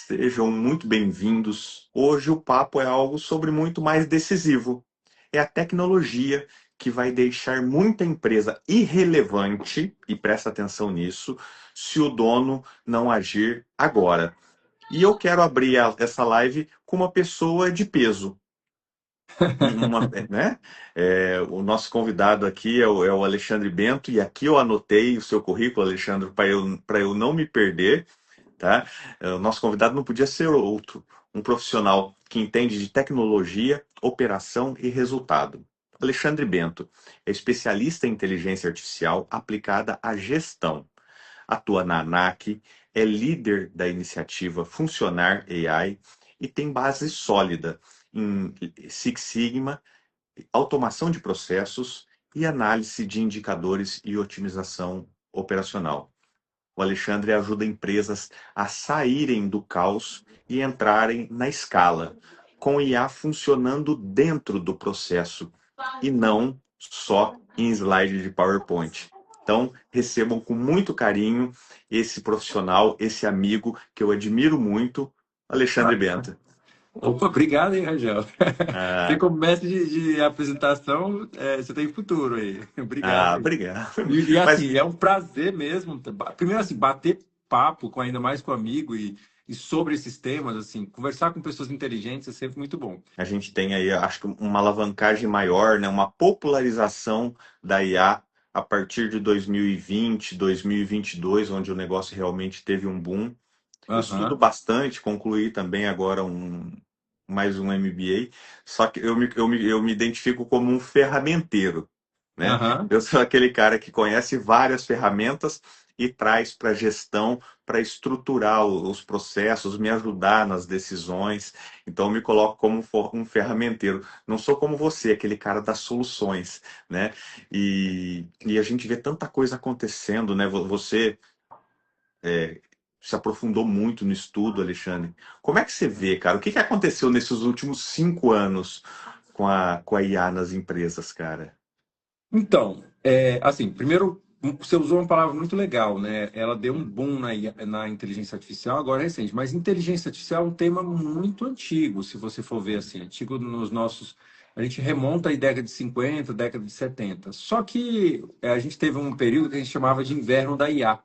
Sejam muito bem-vindos. Hoje o papo é algo sobre muito mais decisivo. É a tecnologia que vai deixar muita empresa irrelevante, e presta atenção nisso, se o dono não agir agora. E eu quero abrir essa live com uma pessoa de peso. Né? O nosso convidado aqui é o Alexandre Bento, e aqui eu anotei o seu currículo, Alexandre, para eu não me perder. Tá? O nosso convidado não podia ser outro, um profissional que entende de tecnologia, operação e resultado. Alexandre Bento é especialista em inteligência artificial aplicada à gestão. Atua na ANAC, é líder da iniciativa Funcionar AI e tem base sólida em Six Sigma, automação de processos e análise de indicadores e otimização operacional. O Alexandre ajuda empresas a saírem do caos e entrarem na escala, com o IA funcionando dentro do processo e não só em slide de PowerPoint. Então, recebam com muito carinho esse profissional, esse amigo que eu admiro muito, Alexandre Bento. Opa, obrigado, hein, Rangel? Você, Ah, como mestre de apresentação, você tem futuro aí. Obrigado aí. obrigado. E, Mas assim, é um prazer mesmo. Primeiro, assim, bater papo com ainda mais com amigo e sobre esses temas, assim, conversar com pessoas inteligentes é sempre muito bom. a gente tem aí, acho que uma alavancagem maior, né? Uma popularização da IA a partir de 2020, 2022, onde o negócio realmente teve um boom. Eu estudo Aham, bastante, concluí também agora mais um MBA, só que eu me identifico como um ferramenteiro, né? aham. Eu sou aquele cara que conhece várias ferramentas e traz para a gestão, para estruturar os processos, me ajudar nas decisões. Então, eu me coloco como um ferramenteiro. Não sou como você, aquele cara das soluções, né? E a gente vê tanta coisa acontecendo, né? Você se aprofundou muito no estudo, Alexandre. Como é que você vê, cara? O que aconteceu nesses últimos 5 anos com a IA nas empresas, cara? Então, assim, primeiro, você usou uma palavra muito legal, né? Ela deu um boom na inteligência artificial, agora é recente. Mas inteligência artificial é um tema muito antigo, se você for ver assim. Antigo nos nossos. A gente remonta aí década de 50, década de 70. Só que a gente teve um período que a gente chamava de inverno da IA.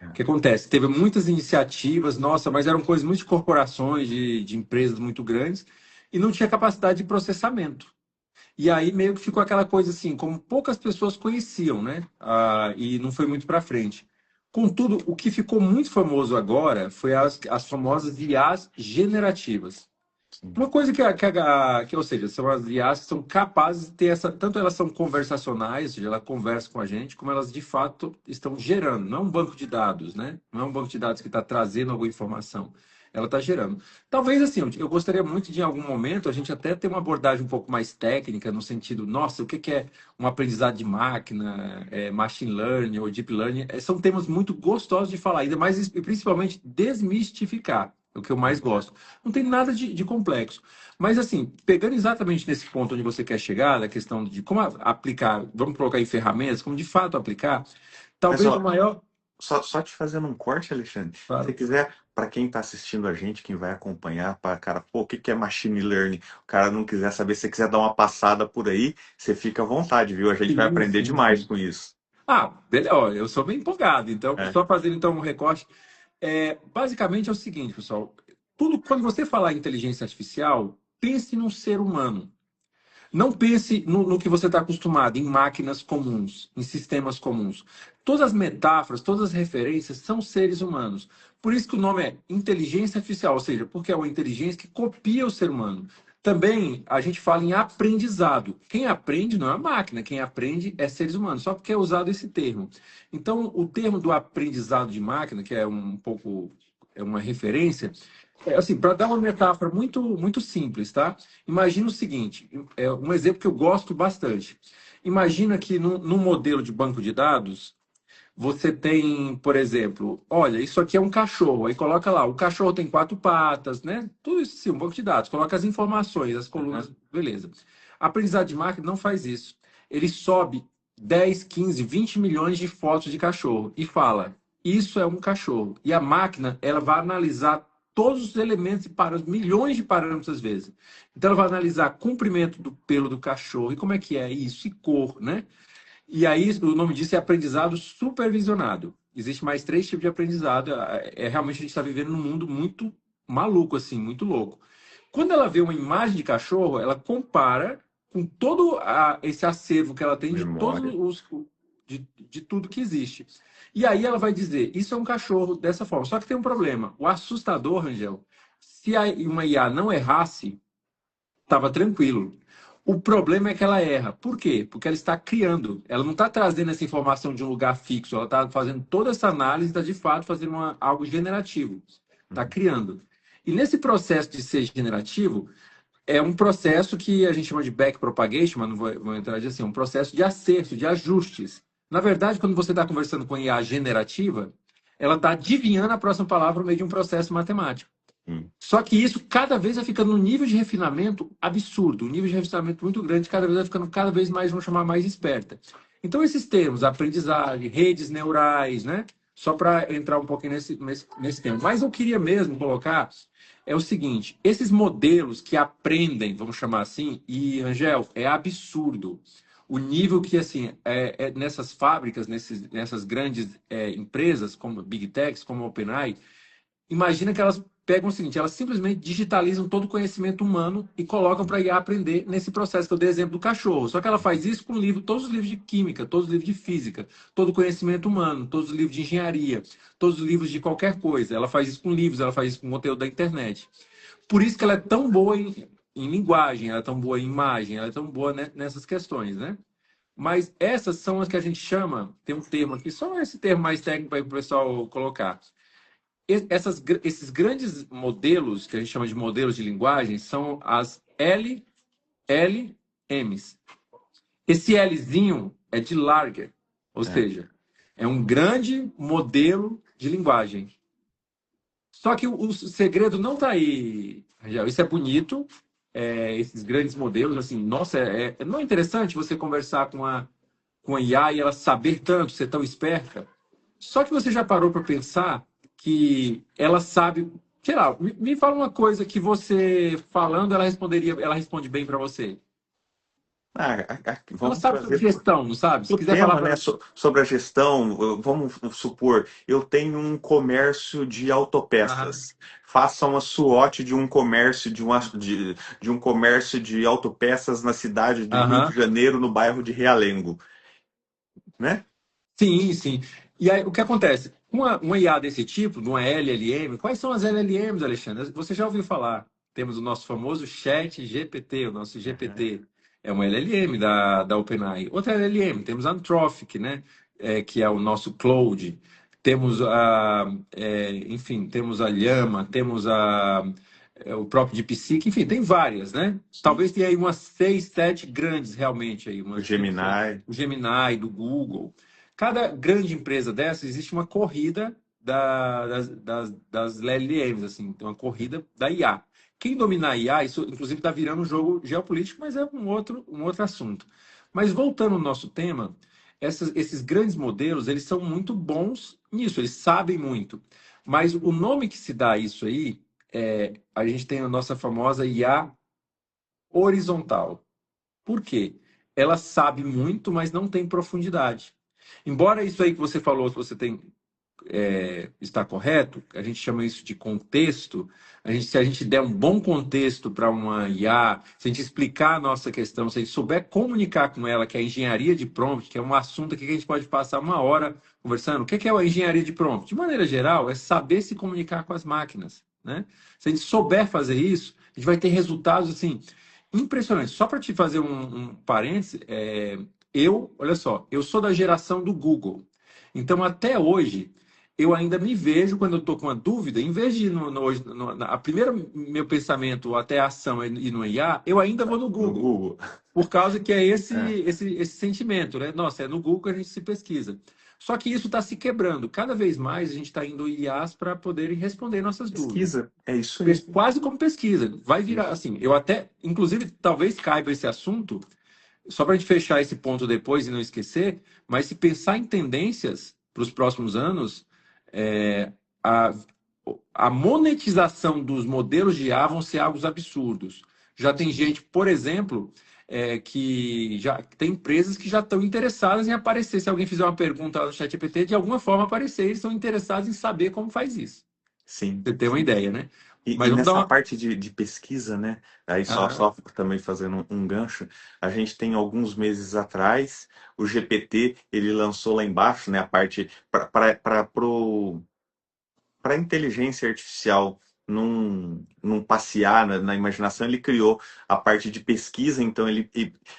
O que acontece? Teve muitas iniciativas, nossa, mas eram coisas muito de corporações, de empresas muito grandes, e não tinha capacidade de processamento. E aí meio que ficou aquela coisa assim, como poucas pessoas conheciam, né? E não foi muito para frente. Contudo, o que ficou muito famoso agora foi as famosas IAs generativas. Sim. Uma coisa ou seja, são as IAs que são capazes de ter essa, tanto elas são conversacionais, ou seja, ela conversa com a gente, como elas de fato estão gerando. Não é um banco de dados, né? Não é um banco de dados que está trazendo alguma informação. Ela está gerando. Talvez assim, eu gostaria muito de em algum momento a gente até ter uma abordagem um pouco mais técnica, no sentido, nossa, o que que é um aprendizado de máquina, machine learning ou deep learning? São temas muito gostosos de falar, ainda mais e principalmente desmistificar. É o que eu mais gosto. Não tem nada de complexo. Mas, assim, pegando exatamente nesse ponto onde você quer chegar, da questão de como aplicar, vamos colocar em ferramentas, como de fato aplicar, Mas, talvez o ó, maior. só te fazendo um corte, Alexandre. Se você Claro. quiser, para quem está assistindo a gente, quem vai acompanhar, para cara, pô, o que que é machine learning? O cara não quiser saber, se você quiser dar uma passada por aí, você fica à vontade, viu? A gente vai Sim, aprender sim, demais sim. com isso. Beleza, ó, eu sou bem empolgado, então, É. só fazendo então um recorte. Basicamente é o seguinte, pessoal. Tudo, quando você falar em inteligência artificial, pense num ser humano. Não pense no que você está acostumado, em máquinas comuns, em sistemas comuns. Todas as metáforas, todas as referências são seres humanos. Por isso que o nome é inteligência artificial, ou seja, porque é uma inteligência que copia o ser humano. Também a gente fala em aprendizado. Quem aprende não é a máquina, quem aprende é seres humanos, só porque é usado esse termo. Então, o termo do aprendizado de máquina, que é um pouco uma referência, assim, para dar uma metáfora muito, muito simples, tá? Imagina o seguinte, um exemplo que eu gosto bastante. Imagina que num modelo de banco de dados, você tem, por exemplo, olha, isso aqui é um cachorro, aí coloca lá, o cachorro tem quatro patas, né? Tudo isso sim, um banco de dados, coloca as informações, as colunas, beleza. A aprendizado de máquina não faz isso. Ele sobe 10, 15, 20 milhões de fotos de cachorro e fala, isso é um cachorro. E a máquina, ela vai analisar todos os elementos e parâmetros, milhões de parâmetros às vezes. Então ela vai analisar comprimento do pelo do cachorro e como é que é isso, e cor, né? E aí o nome disso é aprendizado supervisionado. Existe mais 3 tipos de aprendizado. Realmente a gente está vivendo num mundo muito maluco, assim, muito louco. Quando ela vê uma imagem de cachorro, ela compara com todo esse acervo que ela tem de todos Memória. de tudo que existe. E aí ela vai dizer, isso é um cachorro dessa forma. Só que tem um problema. O assustador, Rangel, se uma IA não errasse, estava tranquilo. O problema é que ela erra. Por quê? Porque ela está criando. Ela não está trazendo essa informação de um lugar fixo. Ela está fazendo toda essa análise, está de fato fazendo algo generativo. Está criando. E nesse processo de ser generativo, é um processo que a gente chama de backpropagation, mas não vou entrar assim, é um processo de acerto, de ajustes. Na verdade, quando você está conversando com IA generativa, ela está adivinhando a próxima palavra no meio de um processo matemático. Só que isso cada vez vai ficando num nível de refinamento absurdo, um nível de refinamento muito grande, cada vez vai ficando cada vez mais, vamos chamar, mais esperta. Então, esses termos, aprendizagem, redes neurais, né? Só para entrar um pouquinho nesse tema. Mas eu queria mesmo colocar é o seguinte, esses modelos que aprendem, vamos chamar assim, e, Angel, é absurdo. O nível que, assim, nessas fábricas, nessas grandes empresas, como Big Techs, como OpenAI, imagina que elas pegam o seguinte, elas simplesmente digitalizam todo o conhecimento humano e colocam para IA aprender nesse processo que eu dei exemplo do cachorro. Só que ela faz isso com todos os livros de química, todos os livros de física, todo o conhecimento humano, todos os livros de engenharia, todos os livros de qualquer coisa. Ela faz isso com livros, ela faz isso com conteúdo da internet. Por isso que ela é tão boa em linguagem, ela é tão boa em imagem, ela é tão boa nessas questões, né? Mas essas são as que a gente chama, tem um termo aqui, só esse termo mais técnico para o pessoal colocar. Esses grandes modelos, que a gente chama de modelos de linguagem, são as LLMs. Esse Lzinho é de larger, ou seja, é um grande modelo de linguagem. Só que o segredo não está aí, Rangel. Isso é bonito, esses grandes modelos, assim, nossa, não é interessante você conversar com a IA e ela saber tanto, ser tão esperta? Só que você já parou para pensar que ela sabe, sei lá, me fala uma coisa que você falando, ela responde bem para você. Ela Vamos sabe sobre trazer gestão, não sabe? Se o quiser falar tema, para né, mim. sobre a gestão. Vamos supor, eu tenho um comércio de Aham, autopeças. Faça uma SWOT de um comércio de um comércio de autopeças na cidade do Rio de aham. Janeiro, no bairro de Realengo, né? Sim, sim. E aí, o que acontece? Uma IA desse tipo, uma LLM, quais são as LLMs, Alexandre? Você já ouviu falar? Temos o nosso famoso Chat GPT, o nosso Uhum. GPT. É uma LLM da OpenAI. Outra LLM, temos a Anthropic, né? Que é o nosso Claude. Temos enfim, temos a Llama, temos o próprio DeepSeek, enfim, tem várias, né? Talvez tenha aí umas 6, 7 grandes realmente aí, O umas 5, 7. Gemini. O Gemini, do Google. Cada grande empresa dessa, existe uma corrida das LLMs, assim, tem uma corrida da IA. Quem dominar a IA, isso inclusive está virando um jogo geopolítico, mas é um outro assunto. Mas voltando ao nosso tema, esses grandes modelos, eles são muito bons nisso, eles sabem muito. Mas o nome que se dá a isso aí, a gente tem a nossa famosa IA horizontal. Por quê? Ela sabe muito, mas não tem profundidade. Embora isso aí que você falou, que você tem está correto, a gente chama isso de contexto. Se a gente der um bom contexto para uma IA, se a gente explicar a nossa questão, se a gente souber comunicar com ela, que é a engenharia de prompt, que é um assunto aqui que a gente pode passar uma hora conversando. O que é a engenharia de prompt? De maneira geral, é saber se comunicar com as máquinas, né? Se a gente souber fazer isso, a gente vai ter resultados assim impressionantes. Só para te fazer um parêntese, olha só, eu sou da geração do Google. Então, até hoje, eu ainda me vejo, quando eu estou com uma dúvida, em vez de ir a primeira meu pensamento até a ação é ir no IA, eu ainda vou no No Google. Google. Por causa que é esse, É. esse sentimento, né? Nossa, é no Google que a gente se pesquisa. Só que isso está se quebrando. Cada vez mais a gente está indo IAs para poderem responder nossas dúvidas. Pesquisa, é isso aí. Quase como pesquisa. Vai virar, Isso. assim, eu até, inclusive, talvez caiba esse assunto, só para a gente fechar esse ponto depois e não esquecer, mas se pensar em tendências para os próximos anos, é, a a monetização dos modelos de IA vão ser algo absurdos. Já tem gente, por exemplo, que já tem empresas que já estão interessadas em aparecer. Se alguém fizer uma pergunta lá no ChatGPT, de alguma forma aparecer, eles estão interessados em saber como faz isso. Sim, Você tem uma sim. ideia, né? E Mas vamos dar nessa uma. parte de pesquisa, né? Aí Ah, só também fazendo um gancho, a gente tem alguns meses atrás, o GPT, ele lançou lá embaixo, né? A parte para a inteligência artificial não passear na imaginação, ele criou a parte de pesquisa. Então,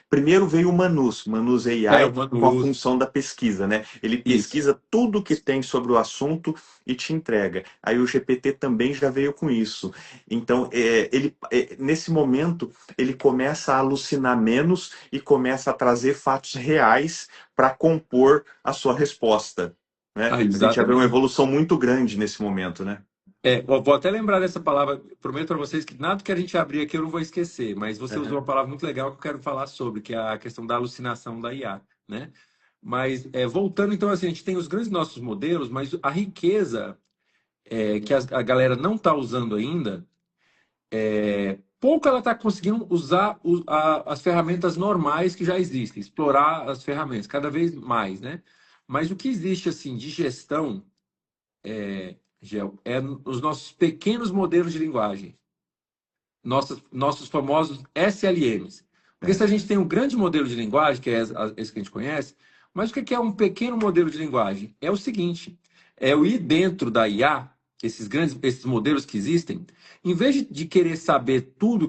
primeiro veio o Manus o AI, com a Manus. função da pesquisa, né? Ele Isso. pesquisa tudo que tem sobre o assunto e te entrega. Aí o GPT também já veio com isso. Então, nesse momento, ele começa a alucinar menos e começa a trazer fatos reais para compor a sua resposta, né? Ah, A gente já vê uma exatamente. evolução muito grande nesse momento, né? Eu vou até lembrar dessa palavra. Prometo para vocês que nada que a gente abrir aqui eu não vou esquecer, mas você usou uma Uhum. palavra muito legal que eu quero falar sobre, que é a questão da alucinação da IA, né? Mas voltando, então, assim, a gente tem os grandes nossos modelos, mas a riqueza que a galera não está usando ainda, pouco ela está conseguindo usar as ferramentas normais que já existem, explorar as ferramentas cada vez mais, né? Mas o que existe assim de gestão, Gel, é os nossos pequenos modelos de linguagem, nossos famosos SLMs. Porque se a gente tem um grande modelo de linguagem, que é esse que a gente conhece, mas o que é um pequeno modelo de linguagem? É o seguinte, é eu ir dentro da IA, esses modelos que existem, em vez de querer saber tudo,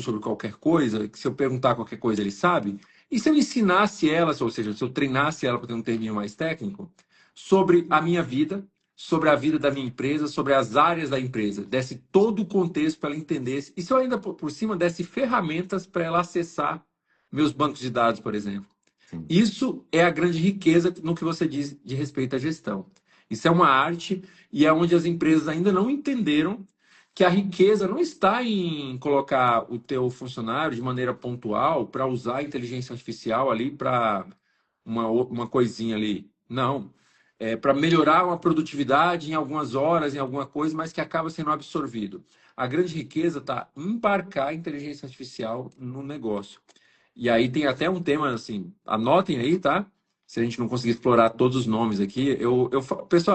sobre qualquer coisa, que se eu perguntar qualquer coisa ele sabe, e se eu ensinasse ela, ou seja, se eu treinasse ela para ter um termino mais técnico, sobre a minha vida, sobre a vida da minha empresa, sobre as áreas da empresa, desse todo o contexto para ela entender. E se eu ainda por cima desse ferramentas para ela acessar meus bancos de dados, por exemplo. Sim. Isso é a grande riqueza no que você diz de respeito à gestão. Isso é uma arte e é onde as empresas ainda não entenderam que a riqueza não está em colocar o teu funcionário de maneira pontual para usar a inteligência artificial ali para uma coisinha ali. Não. É para melhorar uma produtividade em algumas horas, em alguma coisa, mas que acaba sendo absorvido. A grande riqueza está em embarcar a inteligência artificial no negócio. E aí tem até um tema assim, anotem aí, tá? Se a gente não conseguir explorar todos os nomes aqui,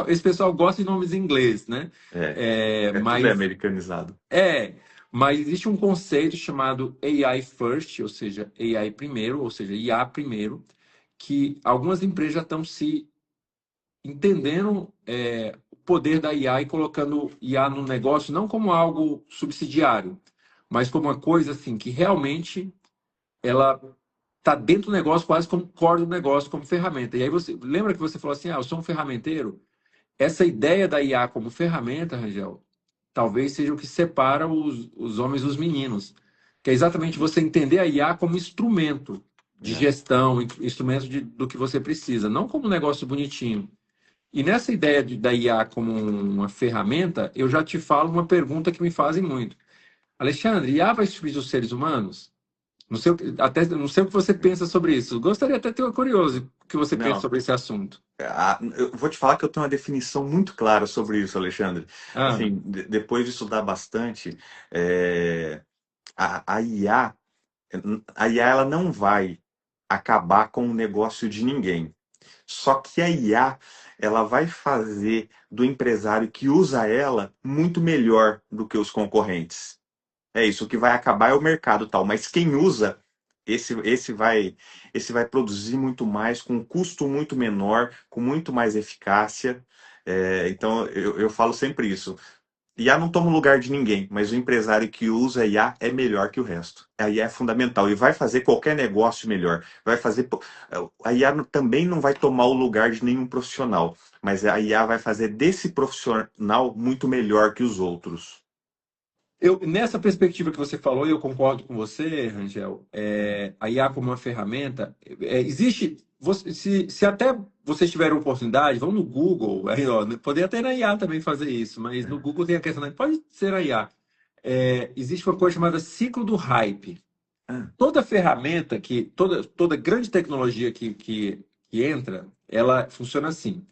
esse pessoal gosta de nomes em inglês, né? É, É, tudo é mas americanizado. é, mas existe um conceito chamado AI first, ou seja, AI primeiro, ou seja, IA primeiro, que algumas empresas já estão se entendendo o poder da IA e colocando IA no negócio não como algo subsidiário, mas como uma coisa assim que realmente ela está dentro do negócio, quase como core do negócio, como ferramenta. E aí você lembra que você falou assim, eu sou um ferramenteiro? Essa ideia da IA como ferramenta, Rangel, talvez seja o que separa os homens dos meninos, que é exatamente você entender a IA como instrumento de Né? gestão, instrumento do que você precisa, não como um negócio bonitinho. E nessa ideia da IA como uma ferramenta, eu já te falo uma pergunta que me fazem muito. Alexandre, IA vai substituir os seres humanos? Não sei, até, não sei o que você pensa sobre isso. Gostaria até de ter curioso o que você pensa Não, sobre esse assunto. eu vou te falar que eu tenho uma definição muito clara sobre isso, Alexandre. Ah, Assim, depois de estudar bastante, é, a IA, a IA ela não vai acabar com o negócio de ninguém. Só que a IA, ela vai fazer do empresário que usa ela muito melhor do que os concorrentes. É isso, o que vai acabar é o mercado tal, mas quem usa, esse, esse vai, esse vai produzir muito mais, com um custo muito menor, com muito mais eficácia. Então, eu falo sempre isso. IA não toma o lugar de ninguém, mas o empresário que usa IA é melhor que o resto. A IA é fundamental e vai fazer qualquer negócio melhor. A IA também não vai tomar o lugar de nenhum profissional, mas a IA vai fazer desse profissional muito melhor que os outros. nessa perspectiva que você falou, e eu concordo com você, Rangel, a IA como uma ferramenta, existe. Se até vocês tiverem oportunidade, vão no Google, aí, ó, poderia até na IA também fazer isso, mas no Google tem a questão, pode ser a IA. Existe uma coisa chamada ciclo do hype. Ah, Toda ferramenta toda grande tecnologia que entra, ela funciona assim.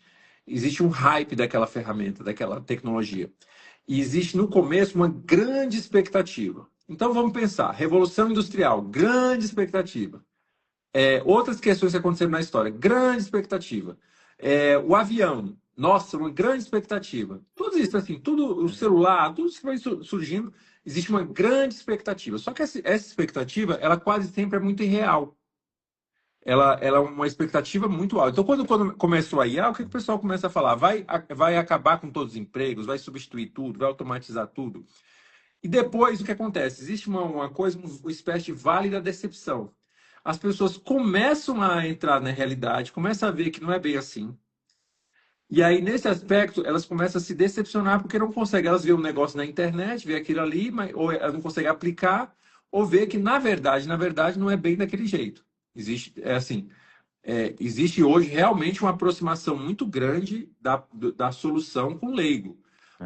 existe um hype daquela ferramenta, daquela tecnologia. E existe no começo uma grande expectativa. Então vamos pensar, Revolução Industrial, grande expectativa. Outras questões que aconteceram na história, grande expectativa. O avião, nossa, uma grande expectativa. Tudo isso, assim, tudo, o celular, tudo isso que vai surgindo, existe uma grande expectativa. Só que essa expectativa, ela quase sempre é muito irreal. Ela é uma expectativa muito alta. Então, quando começou a IA, o que o pessoal começa a falar? Vai acabar com todos os empregos, vai substituir tudo, vai automatizar tudo. E depois, o que acontece? Existe uma coisa, uma espécie de vale da decepção. As pessoas começam a entrar na realidade, começam a ver que não é bem assim. E aí, nesse aspecto, elas começam a se decepcionar porque não conseguem. Elas veem um negócio na internet, vê aquilo ali, mas, ou elas não conseguem aplicar, ou vê que, na verdade, não é bem daquele jeito. Existe, assim, existe hoje realmente uma aproximação muito grande da solução com o leigo.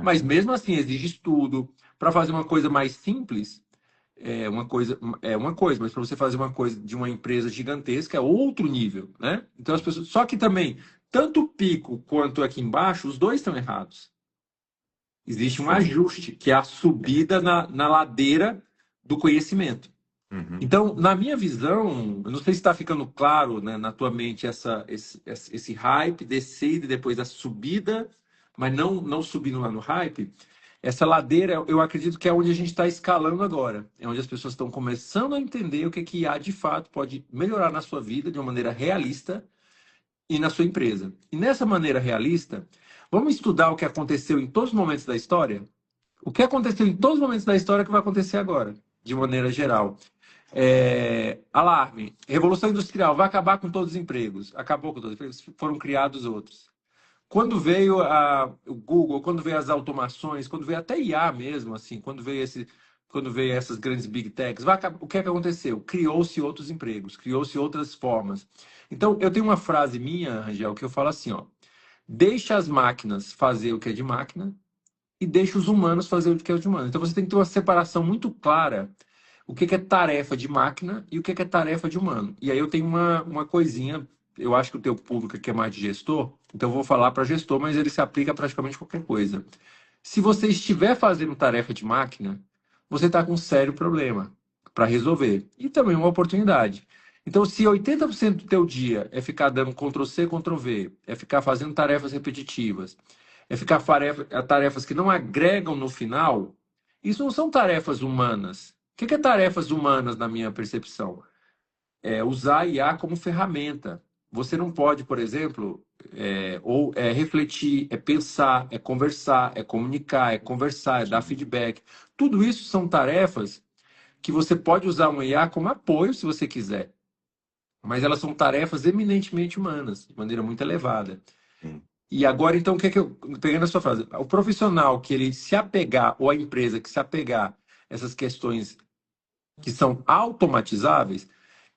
Mas mesmo assim, exige estudo. Para fazer uma coisa mais simples, mas para você fazer uma coisa de uma empresa gigantesca é outro nível, né? Então as pessoas. Só que também, tanto o pico quanto aqui embaixo, os dois estão errados. Existe um Sim. ajuste, que é a subida na ladeira do conhecimento. Uhum. Então, na minha visão, eu não sei se está ficando claro, né, na tua mente esse hype, descida e depois a subida, mas não subindo lá no hype. Essa ladeira, eu acredito que é onde a gente está escalando agora. É onde as pessoas estão começando a entender o que que IA de fato pode melhorar na sua vida de uma maneira realista e na sua empresa. E nessa maneira realista, vamos estudar o que aconteceu em todos os momentos da história? O que aconteceu em todos os momentos da história que vai acontecer agora, de maneira geral. Alarme. Revolução Industrial vai acabar com todos os empregos. Acabou com todos os empregos, foram criados outros. Quando veio o Google, quando veio as automações, quando veio até IA mesmo, assim, quando veio essas grandes big techs, o que é que aconteceu? Criou-se outros empregos, criou-se outras formas. Então, eu tenho uma frase minha, Rangel, que eu falo assim, ó, deixa as máquinas fazer o que é de máquina e deixa os humanos fazer o que é de humano. Então, você tem que ter uma separação muito clara o que é tarefa de máquina e o que é tarefa de humano. E aí eu tenho uma coisinha, eu acho que o teu público aqui é mais de gestor, então eu vou falar para gestor, mas ele se aplica a praticamente qualquer coisa. Se você estiver fazendo tarefa de máquina, você está com um sério problema para resolver. E também uma oportunidade. Então, se 80% do teu dia é ficar dando Ctrl+C, Ctrl+V, é ficar fazendo tarefas repetitivas, é ficar tarefas que não agregam no final, isso não são tarefas humanas. O que é tarefas humanas na minha percepção? É usar a IA como ferramenta. Você não pode, por exemplo, refletir, pensar, conversar, comunicar, conversar, dar feedback. Tudo isso são tarefas que você pode usar uma IA como apoio, se você quiser. Mas elas são tarefas eminentemente humanas, de maneira muito elevada. Sim. E agora, então, o que é que pegando a sua frase, o profissional que ele se apegar, ou a empresa que se apegar a essas questões que são automatizáveis,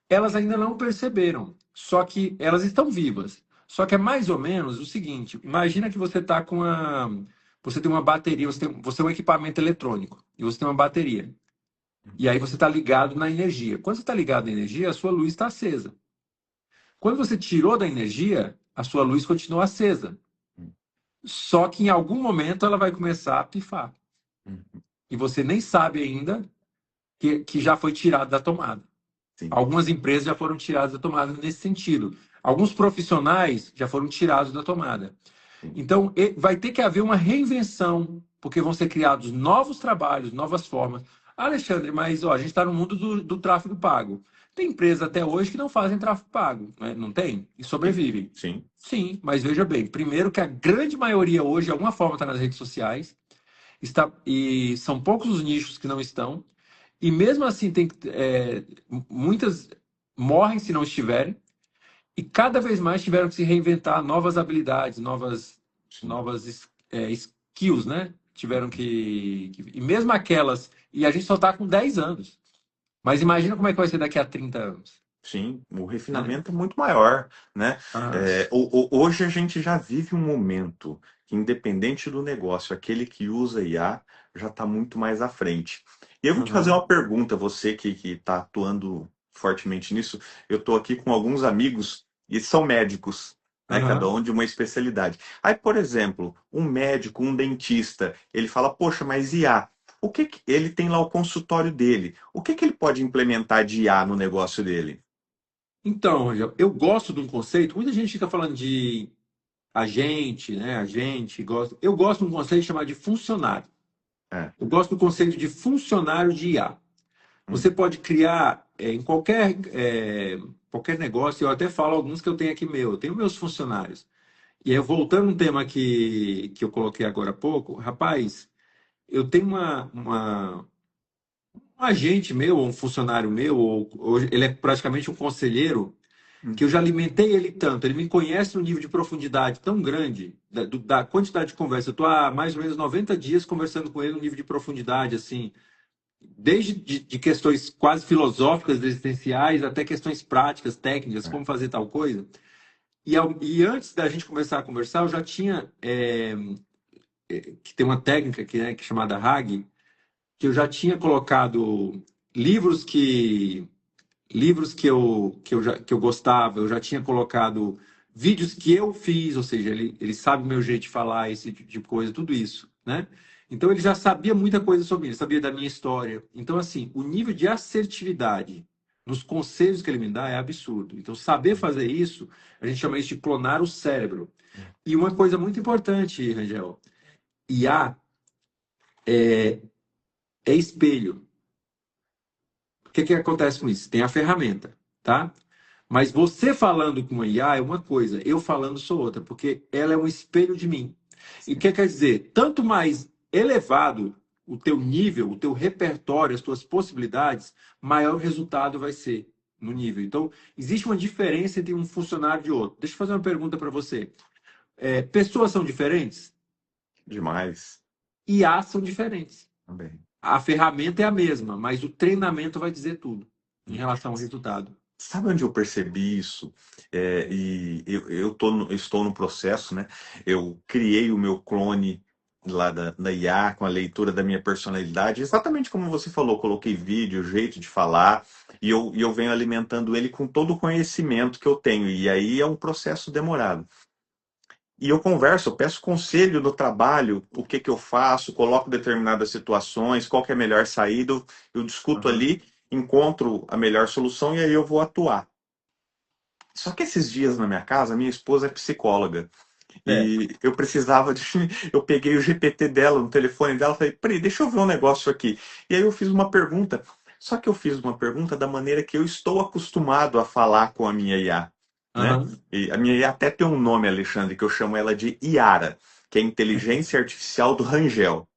elas ainda não perceberam. Só que elas estão vivas. Só que é mais ou menos o seguinte: imagina que você está com você tem uma bateria, você é um equipamento eletrônico e você tem uma bateria. E aí você está ligado na energia. Quando você está ligado na energia, a sua luz está acesa. Quando você tirou da energia, a sua luz continua acesa. Só que em algum momento ela vai começar a pifar. Uhum. E você nem sabe ainda que já foi tirado da tomada. Sim. Algumas empresas já foram tiradas da tomada nesse sentido. Alguns profissionais já foram tirados da tomada. Sim. Então, vai ter que haver uma reinvenção, porque vão ser criados novos trabalhos, novas formas. Alexandre, mas ó, a gente está no mundo do tráfego pago. Tem empresas até hoje que não fazem tráfego pago, né? Não tem? E sobrevivem. Sim. Sim, mas veja bem, primeiro que a grande maioria hoje, de alguma forma, está nas redes sociais, e são poucos os nichos que não estão, e mesmo assim muitas morrem se não estiverem, e cada vez mais tiveram que se reinventar novas habilidades, Sim. skills, né? Tiveram e mesmo aquelas, e a gente só está com 10 anos. Mas imagina como é que vai ser daqui a 30 anos. Sim, o Né? refinamento é muito maior, né? Ah, Hoje a gente já vive um momento que, independente do negócio, aquele que usa IA já está muito mais à frente. E eu vou te fazer aham. uma pergunta, você que está atuando fortemente nisso. Eu estou aqui com alguns amigos e são médicos. né? Cada Aham. um de uma especialidade. Aí, por exemplo, um médico, um dentista, ele fala, poxa, mas IA, ele tem lá o consultório dele? O que que ele pode implementar de IA no negócio dele? Então, Rangel, eu gosto de um conceito. Muita gente fica falando de agente, né? Agente, gosta. Eu gosto de um conceito chamado de funcionário. É. Eu gosto do conceito de funcionário de IA. Você Hum. pode criar em qualquer negócio. Eu até falo alguns que eu tenho aqui meu. Eu tenho meus funcionários. E aí, voltando um tema que eu coloquei agora há pouco, rapaz, eu tenho um agente meu, um funcionário meu, ou ele é praticamente um conselheiro, que Hum. eu já alimentei ele tanto, ele me conhece no nível de profundidade tão grande, da quantidade de conversa. Eu estou há mais ou menos 90 dias conversando com ele no nível de profundidade, assim, desde de questões quase filosóficas, existenciais, até questões práticas, técnicas, É. como fazer tal coisa. E antes da gente começar a conversar, eu já tinha, que tem uma técnica que é chamada Hag, que eu já tinha colocado livros que que eu gostava, eu já tinha colocado vídeos que eu fiz, ou seja, ele sabe o meu jeito de falar, esse tipo de coisa, tudo isso, né? Então ele já sabia muita coisa sobre mim, sabia da minha história. Então, assim, o nível de assertividade nos conselhos que ele me dá é absurdo. Então, saber fazer isso, a gente chama isso de clonar o cérebro. E uma coisa muito importante, Rangel, IA é espelho. O que que acontece com isso? Tem a ferramenta, tá? Mas você falando com a IA é uma coisa, eu falando sou outra, porque ela é um espelho de mim. E o que quer dizer? Tanto mais elevado o teu nível, o teu repertório, as tuas possibilidades, maior o resultado vai ser no nível. Então, existe uma diferença entre um funcionário e outro. Deixa eu fazer uma pergunta para você. Pessoas são diferentes? Demais. IA são diferentes. Também. A ferramenta é a mesma, mas o treinamento vai dizer tudo em relação ao resultado. Sabe onde eu percebi isso? E estou no processo, né? Eu criei o meu clone lá da IA com a leitura da minha personalidade, exatamente como você falou, coloquei vídeo, jeito de falar, e eu venho alimentando ele com todo o conhecimento que eu tenho, e aí é um processo demorado. E eu converso, eu peço conselho no trabalho, o que que eu faço, coloco determinadas situações, qual que é a melhor saída, eu discuto Aham. ali, encontro a melhor solução e aí eu vou atuar. Só que esses dias na minha casa, minha esposa é psicóloga. É. E eu precisava de. Eu peguei o GPT dela, no telefone dela, falei, peraí, deixa eu ver um negócio aqui. E aí eu fiz uma pergunta. Só que eu fiz uma pergunta da maneira que eu estou acostumado a falar com a minha IA, né? Aham. E a minha IA até tem um nome, Alexandre, que eu chamo ela de Iara, que é a inteligência artificial do Rangel,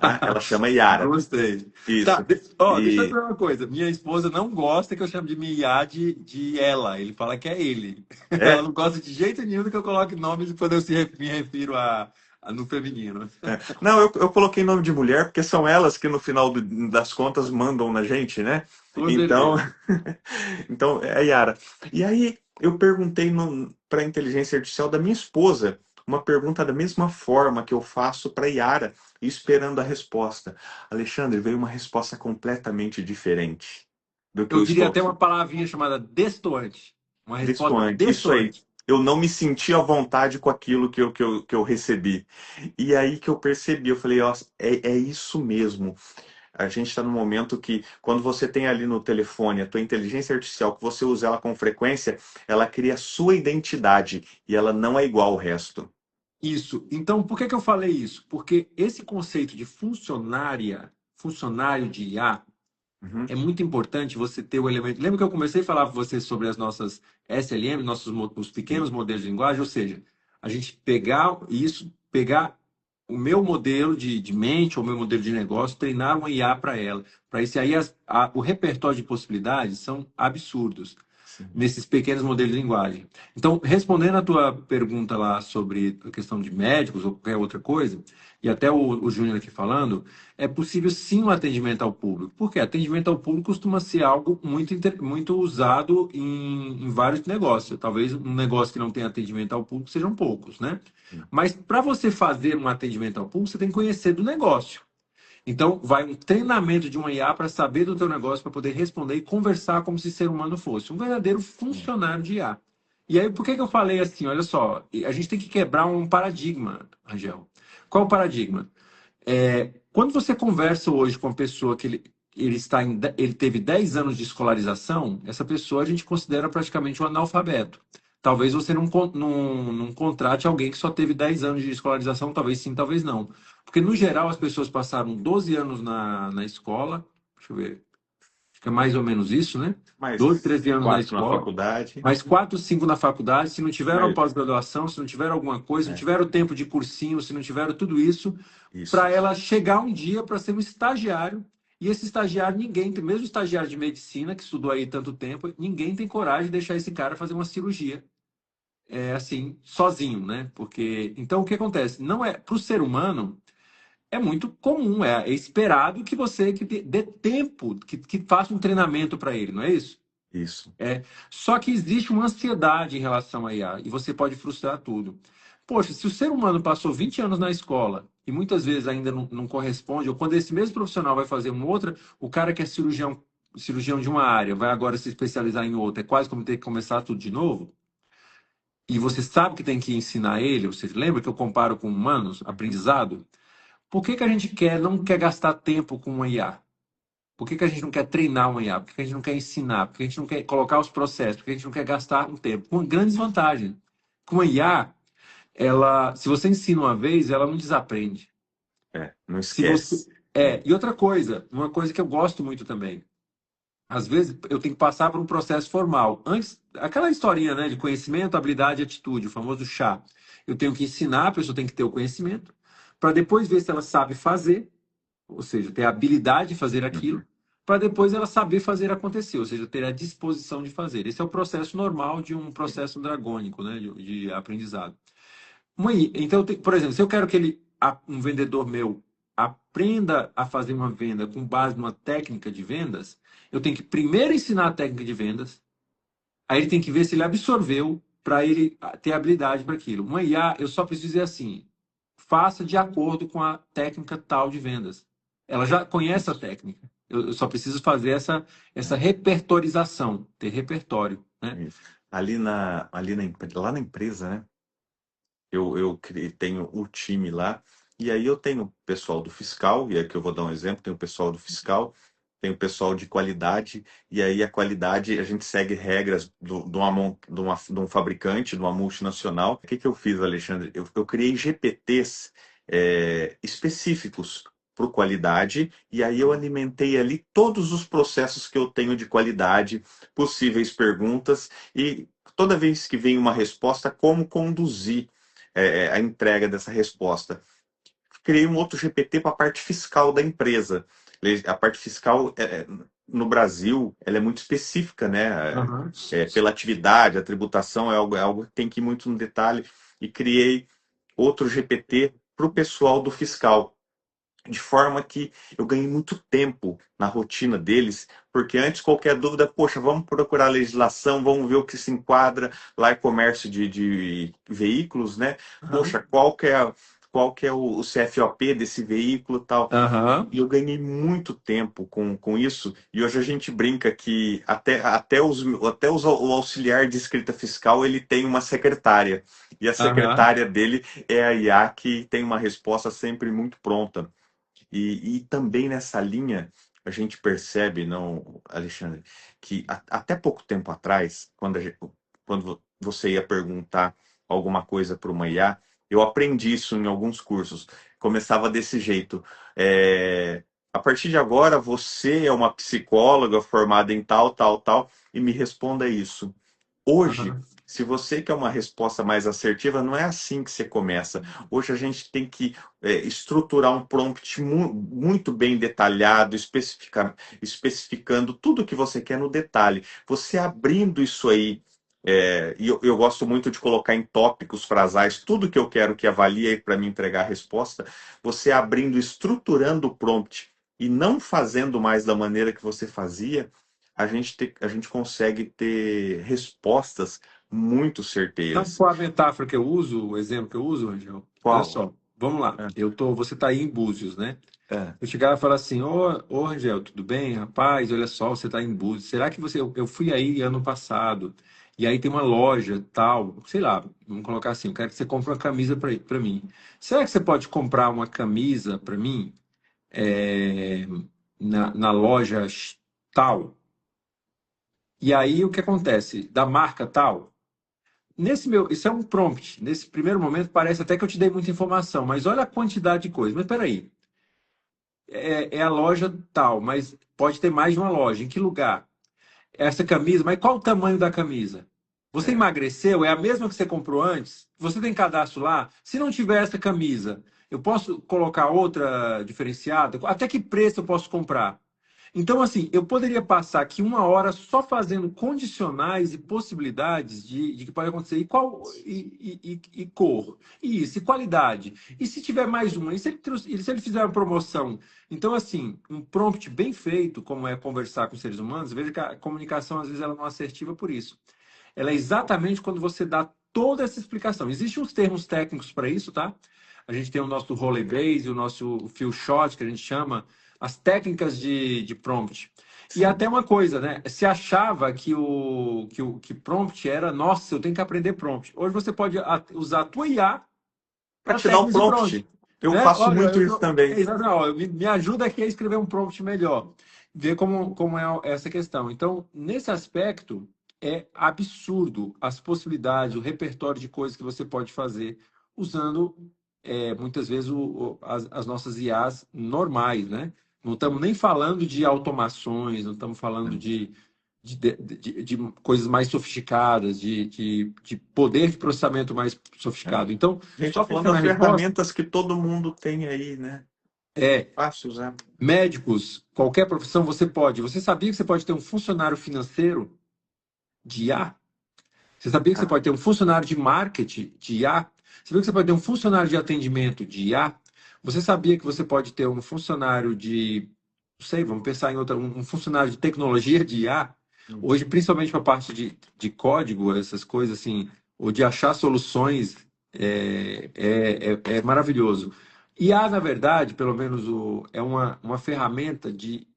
tá? Ela chama Iara. Gostei. Tá, Isso. deixa eu E dizer uma coisa. Minha esposa não gosta que eu chame de Miyá de ela. Ele fala que é ele. Ela é, não gosta de jeito nenhum que eu coloque nomes quando eu me refiro no feminino. Não, eu coloquei nome de mulher porque são elas que no final das contas mandam na gente, né? Com Então, certeza. então é a Yara. E aí eu perguntei para a inteligência artificial da minha esposa uma pergunta da mesma forma que eu faço para a Yara, esperando a resposta. Alexandre, veio uma resposta completamente diferente do que Eu eu diria estou até uma palavrinha chamada destoante. Uma resposta destoante. Isso aí. destoante. Eu não me senti à vontade com aquilo que eu recebi. E aí que eu percebi, eu falei, ó, é isso mesmo. A gente está num momento que, quando você tem ali no telefone a tua inteligência artificial, que você usa ela com frequência, ela cria a sua identidade e ela não é igual ao resto. Isso. Então, por que que eu falei isso? Porque esse conceito de funcionário de IA, Uhum. é muito importante você ter o elemento. Lembra que eu comecei a falar para você sobre as nossas SLM, os Sim. pequenos modelos de linguagem? Ou seja, a gente pegar isso, pegar o meu modelo de mente, ou o meu modelo de negócio, treinar uma IA para ela. Para isso aí, o repertório de possibilidades são absurdos Sim. nesses pequenos modelos de linguagem. Então, respondendo a tua pergunta lá sobre a questão de médicos ou qualquer outra coisa, e até o Júnior aqui falando, é possível sim o atendimento ao público. Porque atendimento ao público costuma ser algo muito usado em vários negócios. Talvez um negócio que não tem atendimento ao público sejam poucos, né? Mas para você fazer um atendimento ao público, você tem que conhecer do negócio. Então, vai um treinamento de uma IA para saber do teu negócio, para poder responder e conversar como se ser humano fosse. Um verdadeiro funcionário de IA. E aí, por que que eu falei assim? Olha só, a gente tem que quebrar um paradigma, Rangel. Qual é o paradigma? Quando você conversa hoje com uma pessoa que ele teve 10 anos de escolarização, essa pessoa a gente considera praticamente um analfabeto. Talvez você não contrate alguém que só teve 10 anos de escolarização, talvez sim, talvez não. Porque, no geral, as pessoas passaram 12 anos na escola, deixa eu ver, acho que é mais ou menos isso, né? 12, Mais 13 anos na 4 na escola, faculdade. mais 4, 5 na faculdade, se não tiveram a Mais, pós-graduação, se não tiveram alguma coisa, se não é, tiveram tempo de cursinho, se não tiveram tudo isso, isso. para ela chegar um dia para ser um estagiário. E esse estagiário, ninguém tem, mesmo estagiário de medicina, que estudou aí tanto tempo, ninguém tem coragem de deixar esse cara fazer uma cirurgia, assim, sozinho, né? Porque, então, o que acontece? Não é, para o ser humano, é muito comum, é esperado que você que dê tempo, que faça um treinamento para ele, não é isso? Isso. É, só que existe uma ansiedade em relação à IA e você pode frustrar tudo. Poxa, se o ser humano passou 20 anos na escola e muitas vezes ainda não corresponde, ou quando esse mesmo profissional vai fazer uma outra, o cara que é cirurgião de uma área vai agora se especializar em outra, é quase como ter que começar tudo de novo. E você sabe que tem que ensinar ele, você lembra que eu comparo com humanos, Uhum. aprendizado? Por que que a gente não quer gastar tempo com uma IA? Por que que a gente não quer treinar uma IA? Por que que a gente não quer ensinar? Por que a gente não quer colocar os processos? Por que a gente não quer gastar um tempo? Com grandes vantagens. Com a IA, se você ensina uma vez, ela não desaprende. Não Se você esquece. É, e outra coisa, uma coisa que eu gosto muito também. Às vezes eu tenho que passar por um processo formal. Antes, aquela historinha, né, de conhecimento, habilidade e atitude, o famoso chá. Eu tenho que ensinar, a pessoa tem que ter o conhecimento, para depois ver se ela sabe fazer, ou seja, ter a habilidade de fazer aquilo, uhum. para depois ela saber fazer acontecer, ou seja, ter a disposição de fazer. Esse é o processo normal de um processo dragônico, né, de aprendizado. Então, por exemplo, se eu quero que um vendedor meu aprenda a fazer uma venda com base numa técnica de vendas, eu tenho que primeiro ensinar a técnica de vendas, aí ele tem que ver se ele absorveu para ele ter habilidade para aquilo. Uma IA, eu só preciso dizer assim, faça de acordo com a técnica tal de vendas. Ela já conhece a Isso. técnica. Eu só preciso fazer essa É, repertorização, ter repertório, né? isso. Lá na empresa, né? Tenho o time lá, e aí eu tenho o pessoal do fiscal, e aqui eu vou dar um exemplo, tem o pessoal do fiscal, tem o pessoal de qualidade, e aí a qualidade, a gente segue regras de um fabricante, de uma multinacional. O que que eu fiz, Alexandre? Eu criei GPTs específicos para qualidade, e aí eu alimentei ali todos os processos que eu tenho de qualidade, possíveis perguntas, e toda vez que vem uma resposta, como conduzir a entrega dessa resposta. Criei um outro GPT para a parte fiscal da empresa. A parte fiscal no Brasil ela é muito específica, né? Aham. Pela atividade, a tributação é algo que tem que ir muito no detalhe. E criei outro GPT para o pessoal do fiscal, de forma que eu ganhei muito tempo na rotina deles, porque antes qualquer dúvida, poxa, vamos procurar a legislação, vamos ver o que se enquadra, lá é comércio de veículos, né? Aham. Poxa, qual que é o CFOP desse veículo e tal. Aham. E eu ganhei muito tempo com isso, e hoje a gente brinca que o auxiliar de escrita fiscal ele tem uma secretária, e a Aham. secretária dele é a IA que tem uma resposta sempre muito pronta. E também nessa linha, a gente percebe, não, Alexandre, que até pouco tempo atrás, quando você ia perguntar alguma coisa para uma IA, eu aprendi isso em alguns cursos. Começava desse jeito. A partir de agora, você é uma psicóloga formada em tal, tal, tal, e me responda isso. Hoje, Aham. se você quer uma resposta mais assertiva, não é assim que você começa. Hoje a gente tem que estruturar um prompt muito bem detalhado, especificando tudo que você quer no detalhe. Você abrindo isso aí, e eu gosto muito de colocar em tópicos, frasais, tudo que eu quero que avalie para me entregar a resposta, você abrindo, estruturando o prompt e não fazendo mais da maneira que você fazia, a gente consegue ter respostas muito Sabe certeiras. qual a metáfora que eu uso, o exemplo que eu uso, Angel? Olha Qual? só, vamos lá. É, Você está aí em Búzios, né? é, Eu chegava e falava assim, ô Angel, tudo bem? Rapaz, olha só, você está em Búzios. Será que eu fui aí ano passado E aí tem uma loja tal, sei lá, vamos colocar assim, eu quero que você compre uma camisa para mim. Será que você pode comprar uma camisa para mim é, na loja tal? E aí o que acontece? Da marca tal? Isso é um prompt. Nesse primeiro momento parece até que eu te dei muita informação, mas olha a quantidade de coisas. Mas peraí, é a loja tal, mas pode ter mais de uma loja. Em que lugar? Essa camisa, mas qual o tamanho da camisa? Você É. emagreceu? É a mesma que você comprou antes? Você tem cadastro lá? Se não tiver essa camisa, eu posso colocar outra diferenciada? Até que preço eu posso comprar? Então, assim, eu poderia passar aqui uma hora só fazendo condicionais e possibilidades de que pode acontecer. E qual e cor? E isso, e qualidade. E se tiver mais uma? E se ele fizer uma promoção? Então, assim, um prompt bem feito, como é conversar com seres humanos, veja que a comunicação, às vezes, ela não é assertiva por isso. Ela é exatamente quando você dá toda essa explicação. Existem uns termos técnicos para isso, tá? A gente tem o nosso role base, o nosso few shot, que a gente chama, as técnicas de prompt. E Sim. até uma coisa, né? Se achava que prompt era, nossa, eu tenho que aprender prompt. Hoje você pode usar a tua IA Para para te dar um técnicas de prompt. prompt. Eu Né? faço Olha, muito isso também. exatamente, ó, me ajuda aqui a escrever um prompt melhor. Ver como é essa questão. Então, nesse aspecto, é absurdo as possibilidades, o repertório de coisas que você pode fazer usando muitas vezes as nossas IAs normais, né? Não estamos nem falando de automações, não estamos falando de coisas mais sofisticadas, de poder de processamento mais É. sofisticado. Então, A gente está só falando fechando a das resposta, ferramentas que todo mundo tem aí, né? é Fácil usar. médicos, qualquer profissão você pode. Você sabia que você pode ter um funcionário financeiro de IA? Você sabia que você Ah, pode ter um funcionário de marketing de IA? Você sabia que você pode ter um funcionário de atendimento de IA? Você sabia que você pode ter um funcionário de, não sei, vamos pensar em outra, um funcionário de tecnologia de IA? uhum. Hoje, principalmente para a parte de código, essas coisas assim, ou de achar soluções, é maravilhoso. IA, na verdade, pelo menos é uma ferramenta de